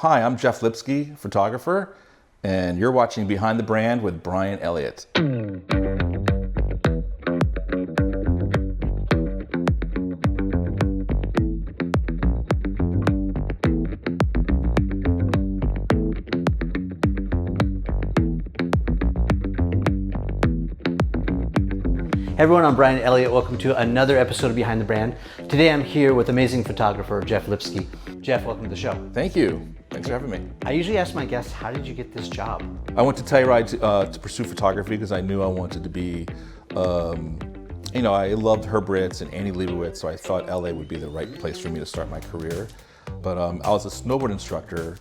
Hi, I'm Jeff Lipsky, photographer, and you're watching Behind the Brand with Brian Elliott. Hey everyone, I'm Brian Elliott. Welcome to another episode of Behind the Brand. Today I'm here with amazing photographer Jeff Lipsky. Jeff, welcome to the show. Thank you. Thanks for having me. I usually ask my guests, how did you get this job? I went to Telluride to pursue photography because I knew I wanted to be, I loved Herb Ritts and Annie Leibovitz, so I thought LA would be the right place for me to start my career. But I was a snowboard instructor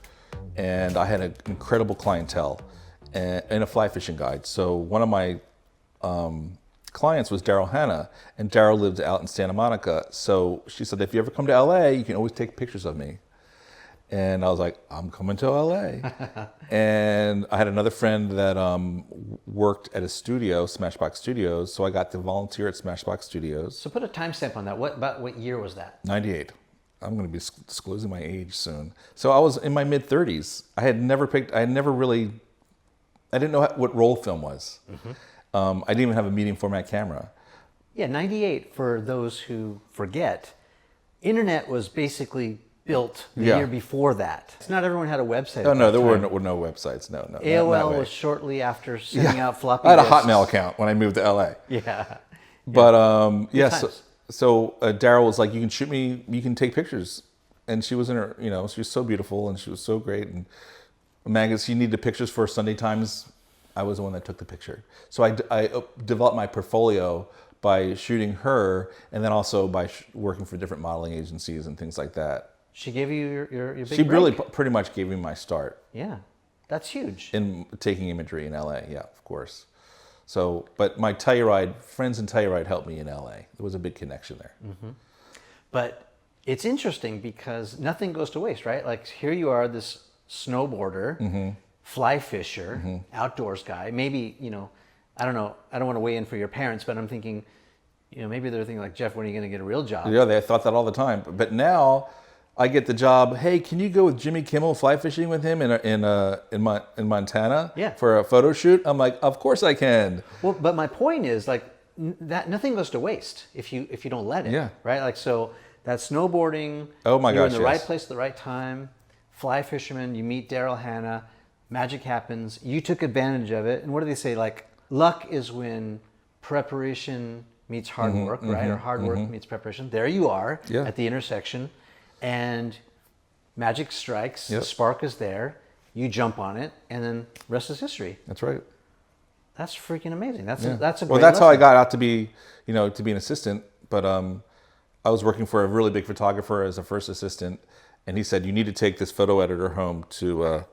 and I had an incredible clientele and a fly fishing guide. So one of my clients was Daryl Hannah, and Daryl lived out in Santa Monica. So she said, if you ever come to LA, you can always take pictures of me. And I was like, I'm coming to LA. And I had another friend that worked at a studio, Smashbox Studios. So I got to volunteer at Smashbox Studios. So put a timestamp on that. What year was that? 98. I'm going to be disclosing my age soon. So I was in my mid 30s. I didn't know what roll film was. Mm-hmm. I didn't even have a medium format camera. Yeah, 98, for those who forget, internet was basically built the year before that. It's not everyone had a website. No, there were no websites. No. AOL was shortly after sending out floppy I had a disks. Hotmail account when I moved to LA. Yeah. But so Daryl was like, you can shoot me, you can take pictures. And she was she was so beautiful and she was so great. And she needed pictures for Sunday Times. I was the one that took the picture. So I developed my portfolio by shooting her, and then also by working for different modeling agencies and things like that. She gave you your big She break? really pretty much gave me my start. Yeah, that's huge. In taking imagery in LA, yeah, of course. So, but my friends in Telluride helped me in LA. There was a big connection there. Mm-hmm. But it's interesting because nothing goes to waste, right? Like here you are, this snowboarder, mm-hmm. fly fisher, mm-hmm. outdoors guy. Maybe, I don't know. I don't want to weigh in for your parents, but I'm thinking, maybe they're thinking like, Jeff, when are you going to get a real job? Yeah, they thought that all the time. But now I get the job. Hey, can you go with Jimmy Kimmel fly fishing with him in Montana for a photo shoot? I'm like, of course I can. Well, but my point is like that nothing goes to waste if you don't let it. Yeah. Right. Like so that snowboarding. Oh my gosh. You're in the right place at the right time. Fly fisherman. You meet Daryl Hannah. Magic happens. You took advantage of it. And what do they say? Like luck is when preparation meets hard mm-hmm, work, mm-hmm, right? Or hard work mm-hmm. meets preparation. There you are at the intersection, and magic strikes. Yep. The spark is there. You jump on it, and then rest is history. That's right. That's freaking amazing. That's a great well. That's how I lesson. got out to be, to be an assistant. But I was working for a really big photographer as a first assistant, and he said, "You need to take this photo editor home to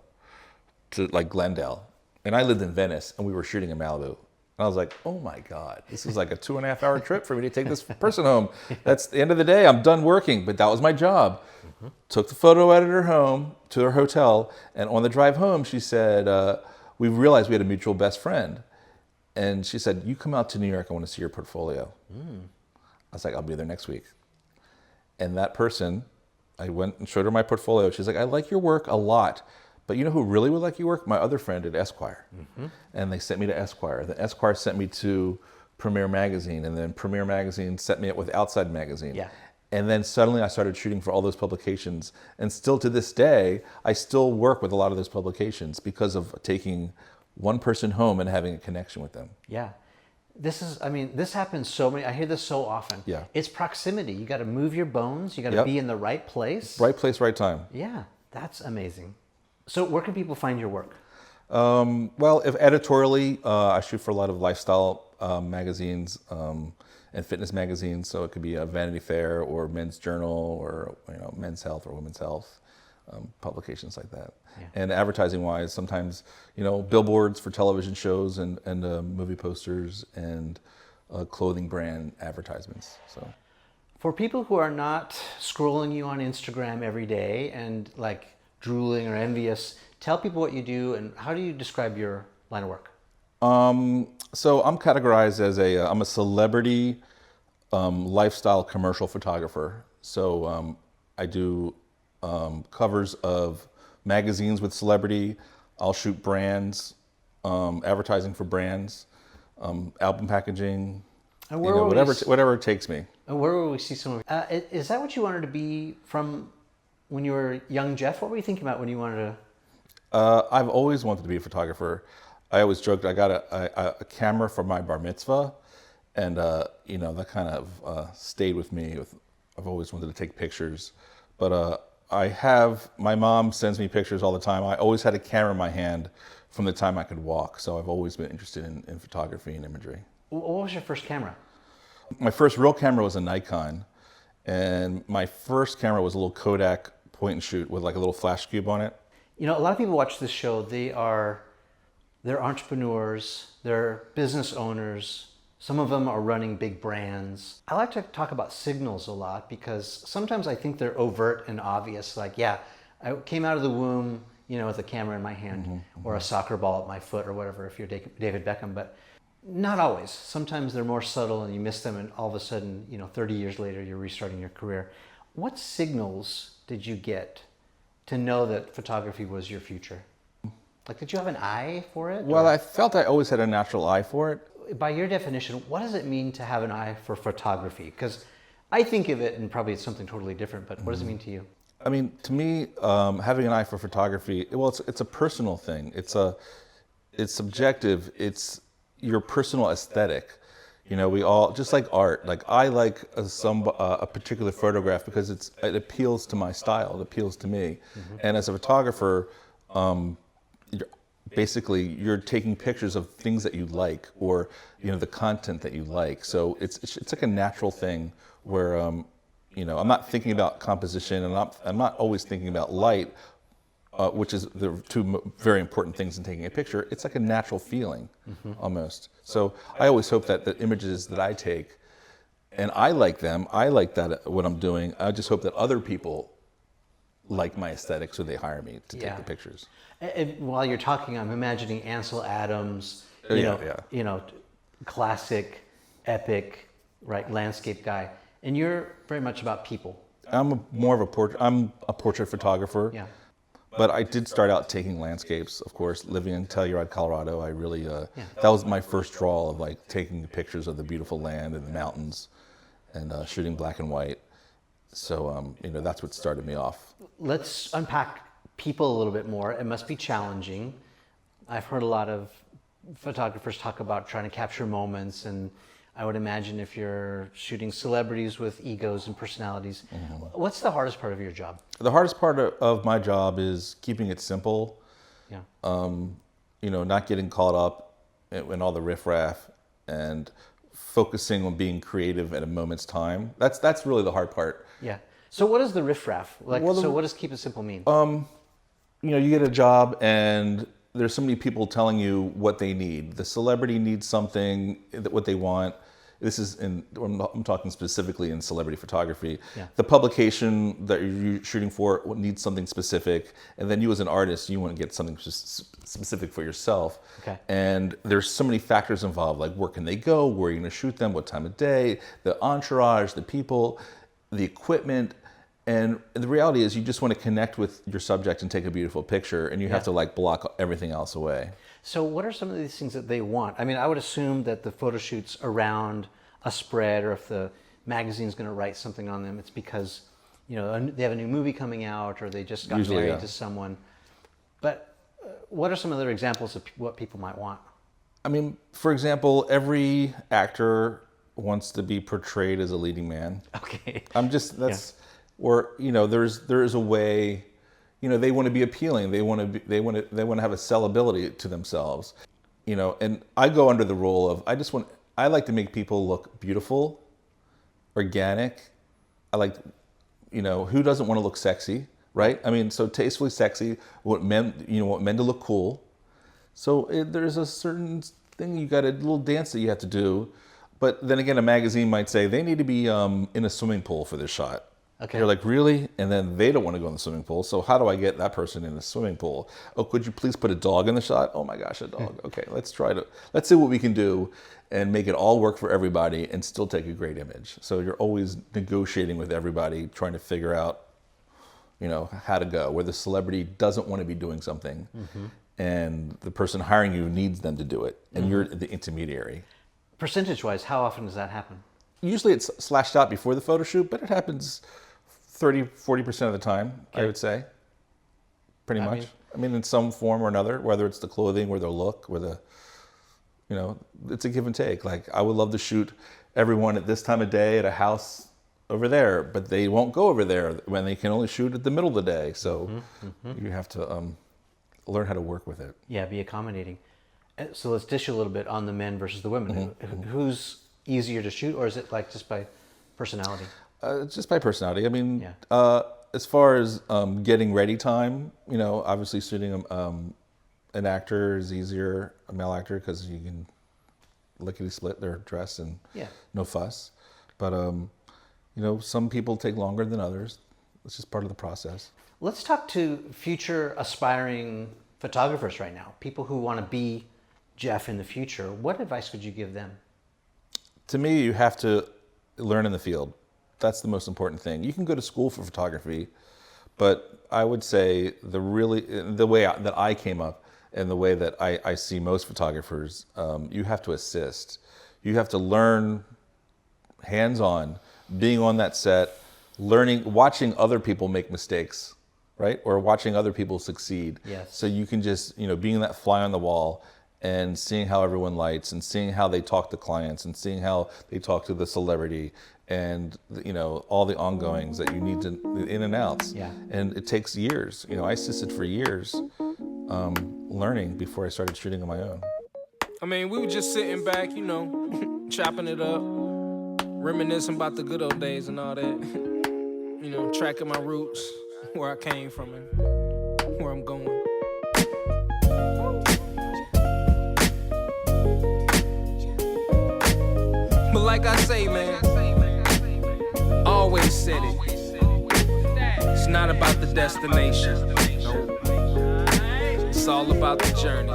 like Glendale." And I lived in Venice, and we were shooting in Malibu. And I was like, "Oh my God, this is like a 2.5 hour trip for me to take this person home." That's the end of the day. I'm done working, but that was my job. Mm-hmm. Took the photo editor home to her hotel, and on the drive home, she said, "We realized we had a mutual best friend." And she said, "You come out to New York, I want to see your portfolio." I was like, "I'll be there next week." And that person, I went and showed her my portfolio. She's like, "I like your work a lot. But you know who really would like your work? My other friend at Esquire." Mm-hmm. And they sent me to Esquire. The Esquire sent me to Premiere Magazine, and then Premiere Magazine sent me up with Outside Magazine. Yeah. And then suddenly I started shooting for all those publications. And still to this day, I still work with a lot of those publications because of taking one person home and having a connection with them. Yeah. This happens so many, I hear this so often. Yeah. It's proximity. You got to move your bones. You got to be in the right place. Right place, right time. Yeah. That's amazing. So where can people find your work? Well, if editorially, I shoot for a lot of lifestyle magazines and fitness magazines. So it could be a Vanity Fair or Men's Journal or Men's Health or Women's Health, publications like that. Yeah. And advertising-wise, sometimes billboards for television shows and movie posters and clothing brand advertisements. So. For people who are not scrolling you on Instagram every day and like drooling or envious, tell people what you do and how do you describe your line of work? So I'm categorized as I'm a celebrity lifestyle commercial photographer. So I do covers of magazines with celebrity. I'll shoot brands, advertising for brands, album packaging. And You where know, will whatever it takes me. and where will we see some of? Is that what you wanted to be from when you were young, Jeff? What were you thinking about when you wanted to? I've always wanted to be a photographer. I always joked I got a camera for my bar mitzvah, and you know, that kind of stayed with me. I've always wanted to take pictures, but my mom sends me pictures all the time. I always had a camera in my hand from the time I could walk, so I've always been interested in photography and imagery. What was your first camera? My first real camera was a Nikon, and my first camera was a little Kodak point and shoot with like a little flash cube on it. You know, a lot of people watch this show. They're entrepreneurs, they're business owners. Some of them are running big brands. I like to talk about signals a lot because sometimes I think they're overt and obvious. Like, yeah, I came out of the womb, you know, with a camera in my hand or a soccer ball at my foot or whatever if you're David Beckham, but not always. Sometimes they're more subtle and you miss them and all of a sudden, you know, 30 years later, you're restarting your career. What signals did you get to know that photography was your future? Like, did you have an eye for it? Well, I felt I always had a natural eye for it. By your definition, what does it mean to have an eye for photography? Because I think of it, and probably it's something totally different, but what does it mean to you? I mean, to me, having an eye for photography, well, it's a personal thing. It's subjective. It's your personal aesthetic. You know, we all, just like art, like I like a particular photograph because it appeals to my style, it appeals to me. And as a photographer, you're taking pictures of things that you like, or you know, the content that you like. So it's like a natural thing where you know, I'm not thinking about composition, and I'm not always thinking about light, which is the two very important things in taking a picture. It's like a natural feeling, almost. So I always hope that the images that I take, and I like them, I like that what I'm doing. I just hope that other people like my aesthetic, so they hire me to take the pictures. And while you're talking, I'm imagining Ansel Adams, you know, classic, epic, right, landscape guy, and you're very much about people. I'm a portrait photographer. Yeah. But I did start out taking landscapes, of course, living in Telluride, Colorado. I really, that was my first draw of like taking pictures of the beautiful land and the mountains and shooting black and white. So, you know, that's what started me off. Let's unpack people a little bit more. It must be challenging. I've heard a lot of photographers talk about trying to capture moments, and I would imagine if you're shooting celebrities with egos and personalities, what's the hardest part of your job? The hardest part of my job is keeping it simple. Yeah. You know, not getting caught up in all the riffraff and focusing on being creative at a moment's time. That's really the hard part. Yeah. So what is the riffraff? Like, Well, so what does keep it simple mean? You know, you get a job and there's so many people telling you what they need. The celebrity needs something, what they want. This is I'm talking specifically in celebrity photography. Yeah. The publication that you're shooting for needs something specific, and then you as an artist, you want to get something specific for yourself. Okay. And there's so many factors involved, like where can they go, where are you going to shoot them, what time of day, the entourage, the people, the equipment. And the reality is you just want to connect with your subject and take a beautiful picture, and you have to like block everything else away. So what are some of these things that they want? I mean, I would assume that the photo shoots around a spread, or if the magazine's going to write something on them, it's because, you know, they have a new movie coming out, or they just got married to someone. But what are some other examples of what people might want? I mean, for example, every actor wants to be portrayed as a leading man. Okay. Or, you know, there is a way, you know, they want to be appealing. They want to have a sellability to themselves, you know. And I go under the role of I like to make people look beautiful, organic. I like, you know, who doesn't want to look sexy, right? I mean, so tastefully sexy. Want men to look cool. So there's a certain thing a little dance that you have to do. But then again, a magazine might say they need to be in a swimming pool for this shot. Okay. You're like, really? And then they don't want to go in the swimming pool. So how do I get that person in the swimming pool? Oh, could you please put a dog in the shot? Oh my gosh, a dog. Okay, let's see what we can do and make it all work for everybody and still take a great image. So you're always negotiating with everybody, trying to figure out, how to go, where the celebrity doesn't want to be doing something, and the person hiring you needs them to do it, and you're the intermediary. Percentage-wise, how often does that happen? Usually it's slashed out before the photo shoot, but it happens 30-40% of the time, I would say. Pretty much. I mean, in some form or another, whether it's the clothing or the look or it's a give and take. Like, I would love to shoot everyone at this time of day at a house over there, but they won't go over there when they can only shoot at the middle of the day. So you have to learn how to work with it. Yeah, be accommodating. So let's dish a little bit on the men versus the women. Who's easier to shoot, or is it like just by personality? Just by personality. I mean, as far as getting ready time, obviously shooting an actor is easier, a male actor, because you can lickety split their dress and no fuss. But some people take longer than others. It's just part of the process. Let's talk to future aspiring photographers right now, people who want to be Jeff in the future. What advice would you give them? To me, you have to learn in the field. That's the most important thing. You can go to school for photography, but I would say the way that I came up and the way that I see most photographers, you have to assist. You have to learn hands-on, being on that set, watching other people make mistakes, right? Or watching other people succeed. Yes. So you can just, being that fly on the wall and seeing how everyone lights and seeing how they talk to clients and seeing how they talk to the celebrity and, all the ongoings that you need to, the in and outs. Yeah. And it takes years. I assisted for years learning before I started shooting on my own. I mean, we were just sitting back, chopping it up, reminiscing about the good old days and all that. Tracking my roots, where I came from and where I'm going. But like I say, man, always said it. It's not about the destination. No. It's all about the journey.